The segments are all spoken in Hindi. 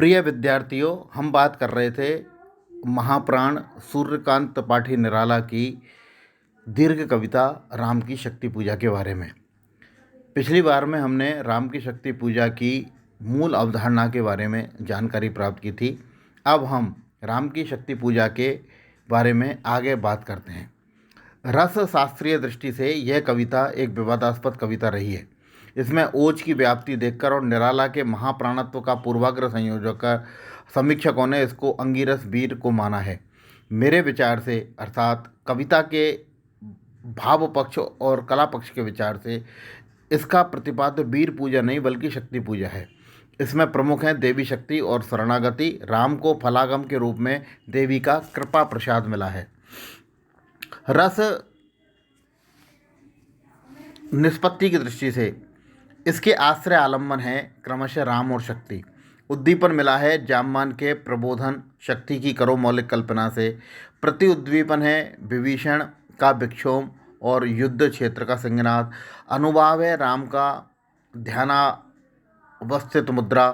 प्रिय विद्यार्थियों, हम बात कर रहे थे महाप्राण सूर्यकांत त्रिपाठी निराला की दीर्घ कविता राम की शक्ति पूजा के बारे में। पिछली बार में हमने राम की शक्ति पूजा की मूल अवधारणा के बारे में जानकारी प्राप्त की थी। अब हम राम की शक्ति पूजा के बारे में आगे बात करते हैं। रस शास्त्रीय दृष्टि से यह कविता एक विवादास्पद कविता रही है। इसमें ओज की व्याप्ति देखकर और निराला के महाप्राणत्व का पूर्वाग्रह संयोजक कर समीक्षकों ने इसको अंगिरस वीर को माना है। मेरे विचार से, अर्थात कविता के भाव पक्ष और कला पक्ष के विचार से, इसका प्रतिपाद्य वीर पूजा नहीं बल्कि शक्ति पूजा है। इसमें प्रमुख हैं देवी शक्ति और शरणागति। राम को फलागम के रूप में देवी का कृपा प्रसाद मिला है। रस निष्पत्ति की दृष्टि से इसके आश्रय आलम्बन है क्रमशः राम और शक्ति। उद्दीपन मिला है जाम्बान के प्रबोधन शक्ति की करो मौलिक कल्पना से। प्रति उद्दीपन है विभीषण का विक्षोभ और युद्ध क्षेत्र का सिंहनाद। अनुभाव है राम का ध्यानावस्थित मुद्रा,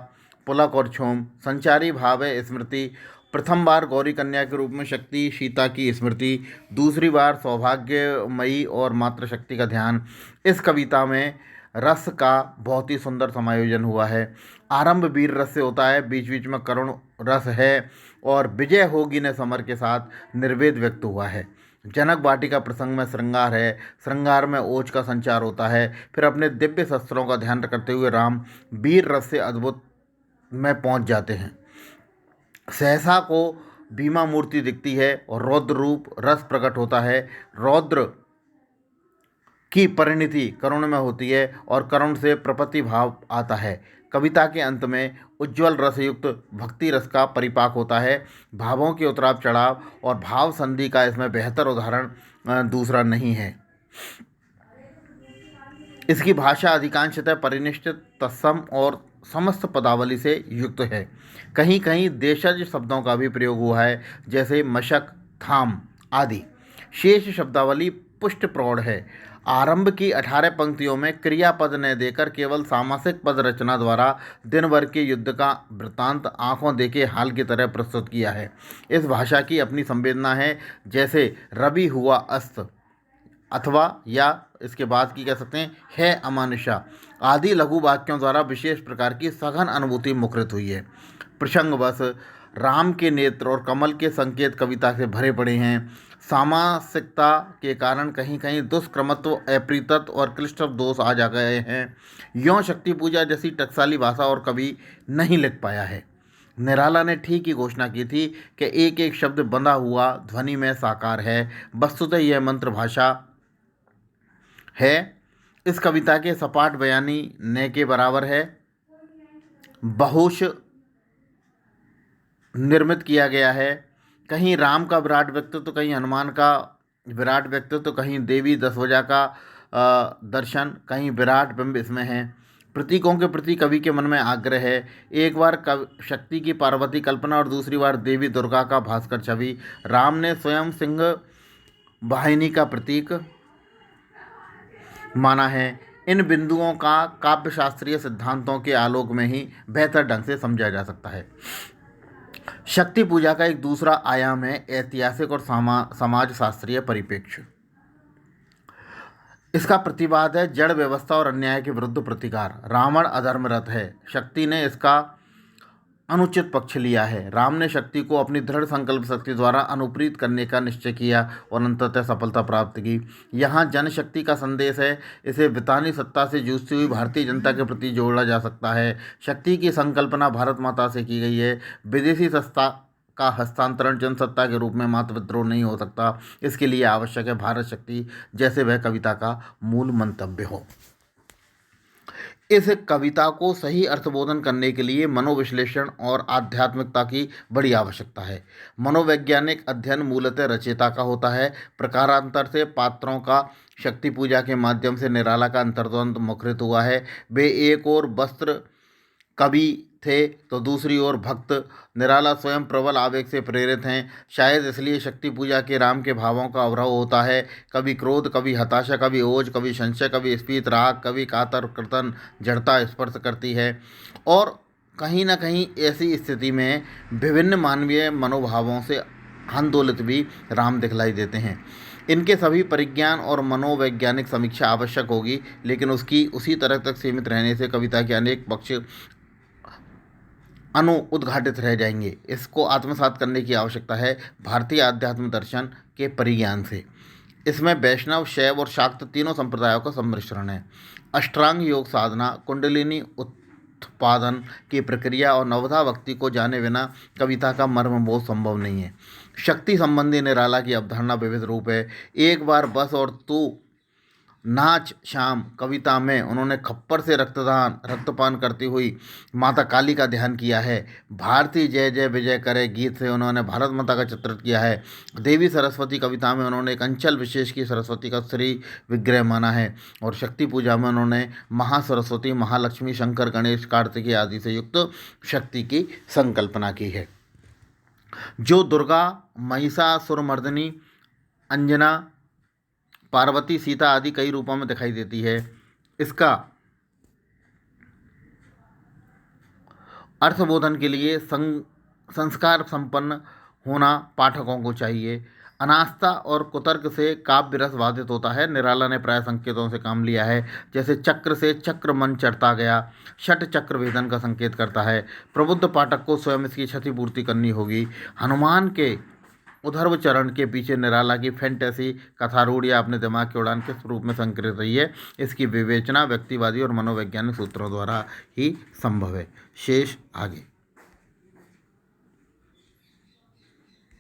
पुलक और क्षोभ। संचारी भाव है स्मृति। प्रथम बार गौरी कन्या के रूप में शक्ति सीता की स्मृति, दूसरी बार सौभाग्यमयी और मातृशक्ति का ध्यान। इस कविता में रस का बहुत ही सुंदर समायोजन हुआ है। आरंभ वीर रस से होता है, बीच बीच में करुण रस है और विजय होगी ने समर के साथ निर्वेद व्यक्त हुआ है। जनक वाटिका प्रसंग में श्रृंगार है, श्रृंगार में ओज का संचार होता है। फिर अपने दिव्य शस्त्रों का ध्यान करते हुए राम वीर रस से अद्भुत में पहुंच जाते हैं। सहसा को भीमा मूर्ति दिखती है और रौद्र रूप रस प्रकट होता है। रौद्र की परिणति करुण में होती है और करुण से प्रपत्ति भाव आता है। कविता के अंत में उज्ज्वल रसयुक्त भक्ति रस का परिपाक होता है। भावों के उतराव चढ़ाव और भाव संधि का इसमें बेहतर उदाहरण दूसरा नहीं है। इसकी भाषा अधिकांशतः परिनिष्ठित, तत्सम और समस्त पदावली से युक्त है। कहीं कहीं देशज शब्दों का भी प्रयोग हुआ है, जैसे मशक, थाम आदि। शेष शब्दावली पुष्ट प्रौढ़ है। आरंभ की 18 पंक्तियों में क्रियापद न देकर केवल सामासिक पद रचना द्वारा दिन भर के युद्ध का वृत्तांत आंखों देखे हाल की तरह प्रस्तुत किया है। इस भाषा की अपनी संवेदना है, जैसे रवि हुआ अस्त, अथवा या इसके बाद की कह सकते हैं है अमानुषा आदि लघु वाक्यों द्वारा विशेष प्रकार की सघन अनुभूति मुखरित हुई है। प्रसंगवश राम के नेत्र और कमल के संकेत कविता से भरे पड़े हैं। सामासिकता के कारण कहीं कहीं दुष्क्रमत्व, अप्रीतत्व और क्लिष्ट दोष आ जा गए हैं। यों शक्ति पूजा जैसी टकसाली भाषा और कभी नहीं लिख पाया है। निराला ने ठीक ही घोषणा की थी कि एक एक शब्द बंधा हुआ ध्वनि में साकार है। वस्तुतः यह मंत्र भाषा है। इस कविता के सपाट बयानी न के बराबर है। बहुश निर्मित किया गया है। कहीं राम का विराट व्यक्तित्व तो कहीं हनुमान का विराट व्यक्तित्व तो कहीं देवी दशभुजा का दर्शन, कहीं विराट बिंब इसमें है। प्रतीकों के प्रति कवि के मन में आग्रह है। एक बार शक्ति की पार्वती कल्पना और दूसरी बार देवी दुर्गा का भास्कर छवि। राम ने स्वयं सिंह वाहिनी का प्रतीक माना है। इन बिंदुओं का काव्यशास्त्रीय सिद्धांतों के आलोक में ही बेहतर ढंग से समझा जा सकता है। शक्ति पूजा का एक दूसरा आयाम है ऐतिहासिक और समाज शास्त्रीय परिप्रेक्ष्य। इसका प्रतिवाद है जड़ व्यवस्था और अन्याय के विरुद्ध प्रतिकार। रावण अधर्मरत है, शक्ति ने इसका अनुचित पक्ष लिया है। राम ने शक्ति को अपनी दृढ़ संकल्प शक्ति द्वारा अनुप्रीत करने का निश्चय किया और अंततः सफलता प्राप्त की। यहाँ जनशक्ति का संदेश है। इसे वितानी सत्ता से जूझती हुई भारतीय जनता के प्रति जोड़ा जा सकता है। शक्ति की संकल्पना भारत माता से की गई है। विदेशी सत्ता का हस्तांतरण जनसत्ता के रूप में मात्र विद्रोह नहीं हो सकता। इसके लिए आवश्यक है भारत शक्ति, जैसे वह कविता का मूल मंतव्य हो। इस कविता को सही अर्थबोधन करने के लिए मनोविश्लेषण और आध्यात्मिकता की बड़ी आवश्यकता है। मनोवैज्ञानिक अध्ययन मूलतः रचयिता का होता है। प्रकारांतर से पात्रों का शक्ति पूजा के माध्यम से निराला का अंतर्द्वंद मुखरित हुआ है। वे एक और वस्त्र कवि थे तो दूसरी ओर भक्त। निराला स्वयं प्रबल आवेग से प्रेरित हैं। शायद इसलिए शक्ति पूजा के राम के भावों का अवरोह होता है। कभी क्रोध, कभी हताशा, कभी ओज, कभी संशय, कभी स्फीत राग, कभी कातर कृतन जड़ता स्पर्श करती है और कहीं न कहीं ऐसी स्थिति में विभिन्न मानवीय मनोभावों से आंदोलित भी राम दिखलाई देते हैं। इनके सभी परिज्ञान और मनोवैज्ञानिक समीक्षा आवश्यक होगी, लेकिन उसकी उसी तरह तक सीमित रहने से कविता के अनेक पक्ष उद्घाटित रह जाएंगे। इसको आत्मसात करने की आवश्यकता है भारतीय आध्यात्म दर्शन के परिज्ञान से। इसमें वैष्णव, शैव और शाक्त तीनों संप्रदायों का सम्मिश्रण है। अष्टांग योग साधना, कुंडलिनी उत्पादन की प्रक्रिया और नवधा भक्ति को जाने बिना कविता का मर्म बोध संभव नहीं है। शक्ति संबंधी निराला की अवधारणा विविध रूप है। एक बार बस और तू नाच शाम कविता में उन्होंने खप्पर से रक्तपान करती हुई माता काली का ध्यान किया है। भारती जय जय विजय करे गीत से उन्होंने भारत माता का चित्रित किया है। देवी सरस्वती कविता में उन्होंने एक अंचल विशेष की सरस्वती का श्री विग्रह माना है। और शक्ति पूजा में उन्होंने महासरस्वती, महालक्ष्मी, शंकर, गणेश, कार्तिकेय आदि से युक्त शक्ति की संकल्पना की है। जो दुर्गा, महिषासुरमर्दिनी, अंजना, पार्वती, सीता आदि कई रूपों में दिखाई देती है। इसका अर्थबोधन के लिए संस्कार संपन्न होना पाठकों को चाहिए। अनास्था और कुतर्क से काव्य रस बाधित होता है। निराला ने प्राय संकेतों से काम लिया है, जैसे चक्र से चक्र मन चढ़ता गया, षट चक्र भेदन का संकेत करता है। प्रबुद्ध पाठक को स्वयं इसकी क्षतिपूर्ति करनी होगी। हनुमान के उद्धव चरण के पीछे निराला की फैंटेसी कथारूढ़ या अपने दिमाग की उड़ान किस रूप में संकरित रही है, इसकी विवेचना व्यक्तिवादी और मनोवैज्ञानिक सूत्रों द्वारा ही संभव है। शेष आगे।